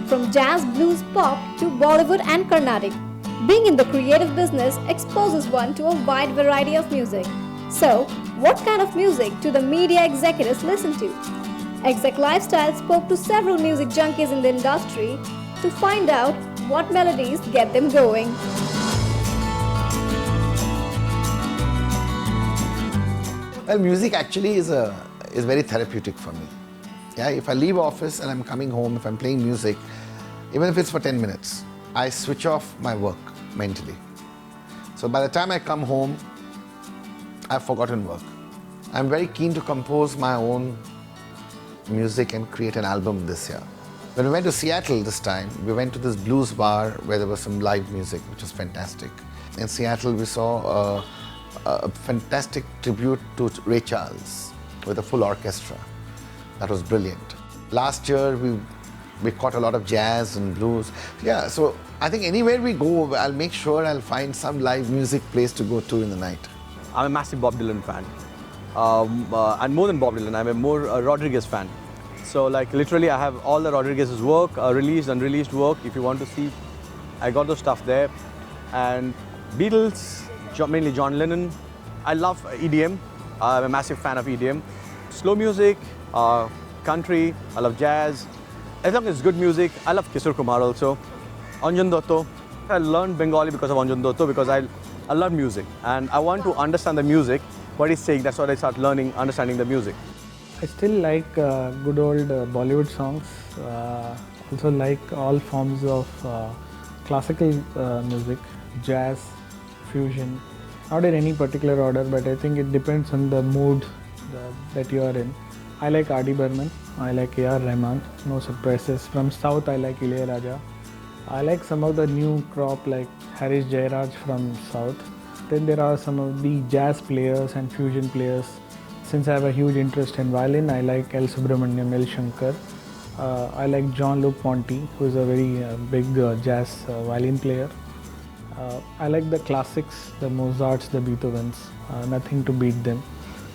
from jazz, blues, pop to Bollywood and Carnatic. Being in the creative business exposes one to a wide variety of music. So, what kind of music do the media executives listen to? Exec Lifestyle spoke to several music junkies in the industry to find out what melodies get them going. Well, music actually is very therapeutic for me. Yeah, if I leave office and I'm coming home, if I'm playing music, even if it's for 10 minutes, I switch off my work mentally. So by the time I come home, I've forgotten work. I'm very keen to compose my own music and create an album this year. When we went to Seattle this time, we went to this blues bar where there was some live music, which was fantastic. In Seattle, we saw a fantastic tribute to Ray Charles with a full orchestra. That was brilliant. Last year, we caught a lot of jazz and blues. Yeah, so I think anywhere we go, I'll make sure I'll find some live music place to go to in the night. I'm a massive Bob Dylan fan. And more than Bob Dylan, I'm a more Rodriguez fan. So like literally I have all the Rodriguez's work, released, unreleased work. If you want to see, I got those stuff there. And Beatles, mainly John Lennon. I love EDM. I'm a massive fan of EDM. Slow music, country, I love jazz. As long as it's good music, I love Kishore Kumar also. Anjan Dotto. I learned Bengali because of Anjan Dotto because I love music and I want to understand the music, what he's saying. That's why I start learning, understanding the music. I still like good old Bollywood songs. Also like all forms of classical music, jazz, fusion. Not in any particular order, but I think it depends on the mood that you are in. I like R.D. Burman, I like A.R. Rahman, no surprises. From South, I like Ilayaraja. I like some of the new crop like Harish Jayaraj from South. Then there are some of the jazz players and fusion players. Since I have a huge interest in violin, I like L. Subramaniam, L. Shankar. I like Jean-Luc Ponty, who is a very big jazz violin player. I like the classics, the Mozarts, the Beethovens, nothing to beat them.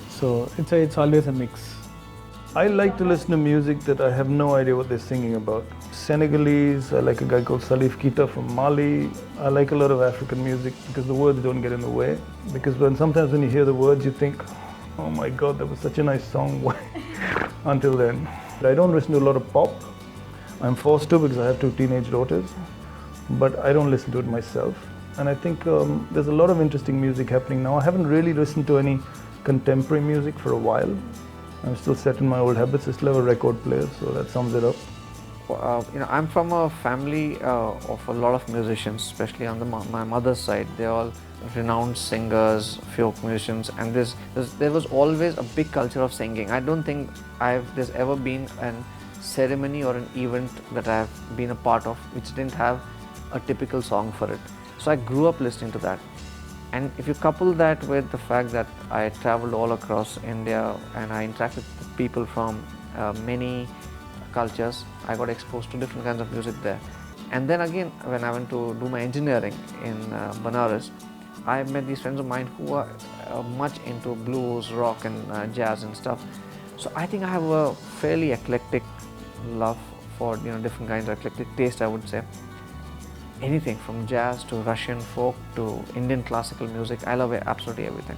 So it's always a mix. I like to listen to music that I have no idea what they're singing about. Senegalese, I like a guy called Salif Keita from Mali. I like a lot of African music because the words don't get in the way. Because sometimes when you hear the words, you think, oh my God, that was such a nice song. Until then. I don't listen to a lot of pop. I'm forced to because I have 2 teenage daughters. But I don't listen to it myself. And I think there's a lot of interesting music happening now. I haven't really listened to any contemporary music for a while. I'm still set in my old habits. I still have a record player, so that sums it up. I'm from a family of a lot of musicians, especially on my mother's side. They're all renowned singers, folk musicians, and there was always a big culture of singing. I don't think there's ever been a ceremony or an event that I've been a part of which didn't have a typical song for it. So I grew up listening to that. And if you couple that with the fact that I traveled all across India and I interacted with people from many cultures, I got exposed to different kinds of music there. And then again, when I went to do my engineering in Banaras, I met these friends of mine who are much into blues, rock and jazz and stuff. So I think I have a fairly eclectic love for different kinds of eclectic taste, I would say. Anything from jazz to Russian folk to Indian classical music, I love absolutely everything.